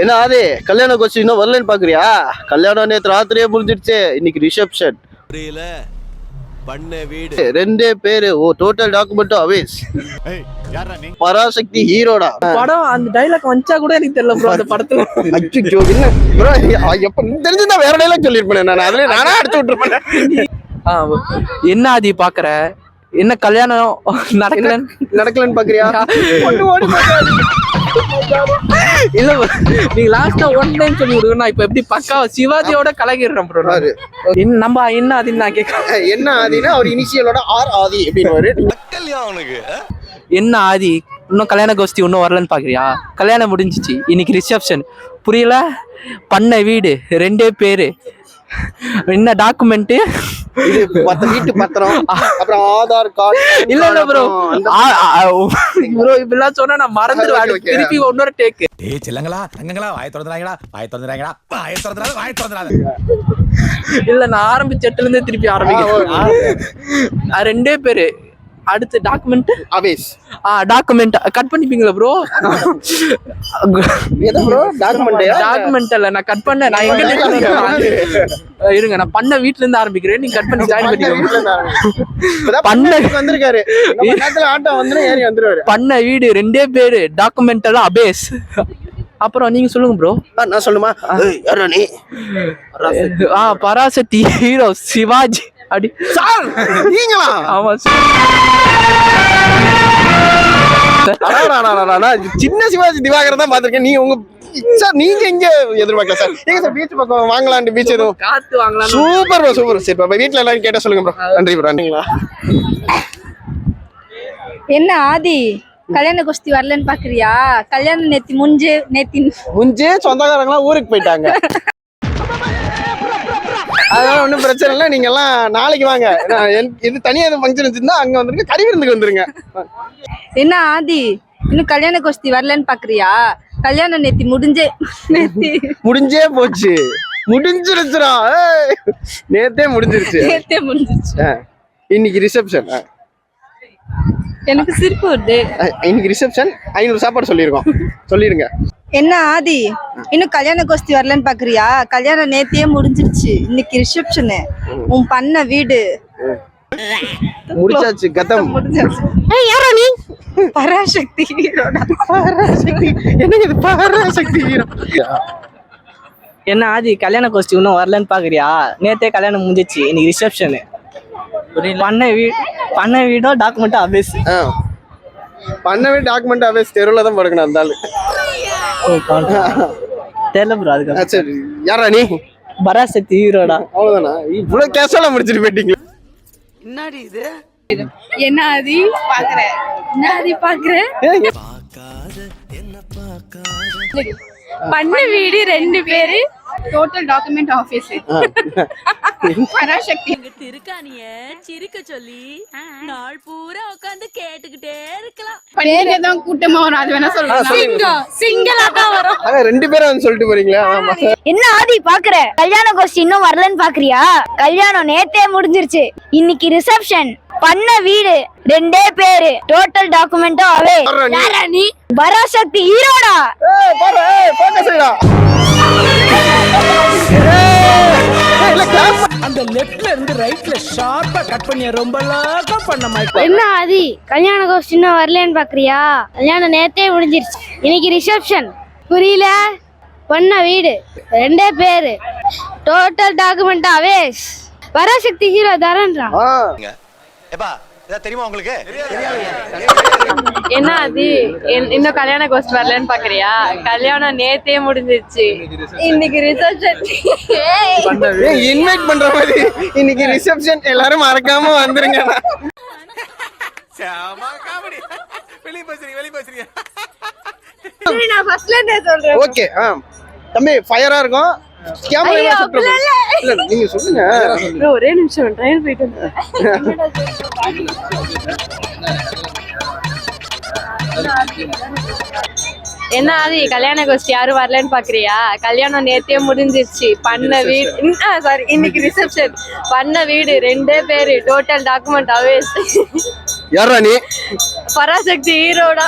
என்ன ஆதி கல்யாண கோஷ்டி இன்னும் வரலன்னு பாக்குறியா? கல்யாணம் நேற்று ராத்திரியே முடிஞ்சிடுச்சு. இன்னைக்கு ரிசப்ஷன். புரியல. பண்ண வீடு 2 பேரு. ஓ டோட்டல் டாக்குமெண்ட் அவேஸ். பராசக்தி ஹீரோடா. படம் அந்த டைலாக் வந்துச்சா கூட எனக்கு தெரியல ப்ரோ அந்த படத்துல. அச்சோ என்ன ப்ரோ எப்ப தெரிஞ்சிருந்தா வேற டைலாக் சொல்லிருப்பேன். நான் அதுல நானா அடிச்சு விட்டுருப்பேன். என்ன ஆதி பாக்குற? என்ன கல்யாணம் நடக்கலன்னு பாக்குறியா? இல்ல நீங்க லாஸ்டா ஒன் டைம் சொல்லி விடுங்க. நான் இப்ப எப்படி பக்காவா சிவாஜியோட கலகிடுறேன் ப்ரோ. நம்ம என்ன ஆதின்னு நான் கேட்க. என்ன ஆதினா அவர் இனிஷியலோட ஆர் ஆதி அப்படின்னு அவனுக்கு என்ன ஆதி இன்னும் கல்யாண கோஷ்டி இன்னும் வரலன்னு பாக்குறியா? கல்யாணம் முடிஞ்சிச்சு. இன்னைக்கு ரிசப்ஷன். புரியல? பண்ண வீடு 2 பேரு. என்ன டாக்குமெண்ட்? இது வீட்டு பத்திரம், அப்புறம் ஆதார் கார்டு. இல்ல ப்ரோ ப்ரோ இப்பெல்லாம் சொன்னா நான் மறந்துடுவேன். திருப்பி இன்னொரு டேக். ஏய் செல்லங்களா தங்கங்களா வாய் திறந்துறாங்கடா. இல்ல நான் ஆரம்பிச்ச இடத்துல இருந்தே திருப்பி ஆரம்பிக்கிறேன். 2 பேரு. அடுத்து டாக்குமெண்ட் அவேஸ். டாக்குமெண்ட் கட் பண்ணிப்பீங்களா ப்ரோ? எது ப்ரோ டாக்குமெண்ட் இல்ல நான் கட் பண்ண. நான் எங்க இருங்க நான் பண்ண வீட்ல இருந்து ஆரம்பிக்கிறேன். நீங்க கட் பண்ணி ஜாயின் பண்ணிக்கோங்க. பண்ண வந்திருக்காரு. நேரத்துல ஆட்டோ வந்து ஏறி வந்துருவாரு. பண்ண வீடு 2 பேரு. டாக்குமெண்ட் எல்லாம் அபேஸ். அப்புறம் நீங்க சொல்லுங்க ப்ரோ. நான் சொல்லுமா? யாரா நீ? பராசக்தி ஹீரோ சிவாஜி. அடி சார் நீங்களா? ஆமா சின்ன சிவாஜி திவாகர் தான் பாத்திருக்கேன். நீங்க உங்க சார் நீங்க எங்க எதிர்பார்க்கல சார்? நீங்க சார் பீச் பக்கம் வாங்கலாம்னு பீச் எதுவும் காத்து வாங்கலாம். Super bro super. சரி ப்ரோ வீட்ல எல்லாரும் கேட்டா சொல்லுங்க ப்ரோ. நன்றி ப்ரோ. நன்றிங்களா? என்ன ஆதி கல்யாண கோஷ்டி வரலன்னு பாக்குறியா? கல்யாணம் நேத்தி முஞ்சே சொந்தக்காரங்களாம் ஊருக்கு போயிட்டாங்க. அதனால ஒன்றும் பிரச்சனை இல்லை. நீங்க எல்லாம் நாளைக்கு வாங்க. இது தனியா எதுவும் ஃபங்க்ஷன் வச்சிருந்தா அங்க வந்துருங்க. கறி விருந்துக்கு வந்துருங்க. என்ன ஆதி இன்னும் கல்யாண கோஷ்டி வரலன்னு பாக்குறியா? கல்யாணம் நேத்தி முடிஞ்சே போச்சு. முடிஞ்சிருச்சுடா. நேத்தே முடிஞ்சிருச்சு. இன்னைக்கு ரிசப்ஷன். எனக்கு சிரிப்பு வருது. இன்னைக்கு ரிசப்ஷன் 500 சாப்பாடு சொல்லியிருக்கோம். சொல்லிடுங்க. என்ன ஆதி இன்னும் கல்யாண கோஷ்டி வரலன்னு பாக்குறியா? கல்யாணம் நேத்தியே முடிஞ்சிருச்சு. இன்னைக்கு ரிசப்ஷனு. உன் பண்ண வீடு முடிச்சாச்சு. கதம் முடிஞ்சாச்சு. யாரா நீ? பராசக்தி ஹீரோடா. என்ன இது பராசக்தி ஹீரோ? என்ன ஆதி கல்யாண கோஷ்டி இன்னும் வரலன்னு பாக்குறியா? நேத்தே கல்யாணம் முடிஞ்சிச்சு. இன்னைக்கு ரிசப்ஷனு. பண்ண வீடோ டாக்குமெண்ட் அபேஸ். பண்ண வீடு டாக்குமெண்ட் அபேஸ். தெருவுல தான் படுக்கணும் அந்த ஆளு. தெரியல ப்ரோ. அதுக்கு சரி யாரா நீ? பராசக்தி ஹீரோடா. அவ்வளவுதானா? இவ்வளவு கேஷுவலா முடிச்சிட்டு போயிட்டீங்களா? என்னடி இது? என்ன ஆதி பாக்குற? என்ன ஆதி பாக்குற? பண்ண வீடு 2 பேரு. Total document office. பராசக்தி திருக்காணிய சிரிக்க சொல்லி நாள் பூரா உட்கார்ந்து கேட்டுக்கிட்டே இருக்கலாம். பேரேதான் கூட்டமா வரும். அது வேணா சொல்றேன். சிங்கிளா தான் வரும். 2 பேரும் வந்து சொல்லிட்டு போறீங்களா? என்ன ஆதி பாக்குற? கல்யாண கோஷ்டி இன்னும் வரலன்னு பாக்குறியா? கல்யாணம் நேத்தே முடிஞ்சிருச்சு. இன்னைக்கு ரிசப்ஷன். பண்ண வீடு 2 பேரு. டோட்டல் டாக்குமெண்ட் அவே. நீ பராசக்தி ஹீரோடா. அந்த லெஃப்ட்ல இருந்து ரைட்ல ஷார்ப்பா கட் பண்ணி ரொம்ப லாகா பண்ண மாதிரி. என்ன ஆதி கல்யாண கோஷ்டி இன்னும் வரலன்னு பாக்குறியா? கல்யாணம் நேத்தே முடிஞ்சிருச்சு. இன்னைக்கு ரிசப்ஷன். புரியல? பண்ண வீடு 2 பேரு. டோட்டல் டாக்குமெண்ட் அவேஸ். பராசக்தி ஹீரோ தரன்றா. ஏப்பா இத தெரியுமா உங்களுக்கு? என்ன ஆதி இன்னும் கல்யாண கோஷ்டி வரலன்னு பாக்குறியா? கல்யாணம் நேத்தே முடிஞ்சிருச்சு. இன்னைக்கு ரிசப்ஷன். இன்வைட் பண்ற மாதிரி இன்னைக்கு ரிசப்ஷன். எல்லாரும் மறக்காம வந்துருங்க. நான் ஃபர்ஸ்ட்ல இருந்தே சொல்றேன். ஓகே தம்பி ஃபயரா இருக்கும். கேமரா இல்ல நீங்க சொல்லுங்க. ஒரே நிமிஷம் ட்ரையல் போயிட்டு என்ன ஆதி கல்யாண கோஷ்டி யாரும் வரலன்னு பாக்குறியா? கல்யாணம் நேத்தே முடிஞ்சிருச்சு. பண்ண வீடு சாரி இன்னைக்கு ரிசப்ஷன். பண்ண வீடு 2 பேரு. டோட்டல் டாக்குமெண்ட் அவேஸ். யாரா நீ? பராசக்தி ஹீரோடா.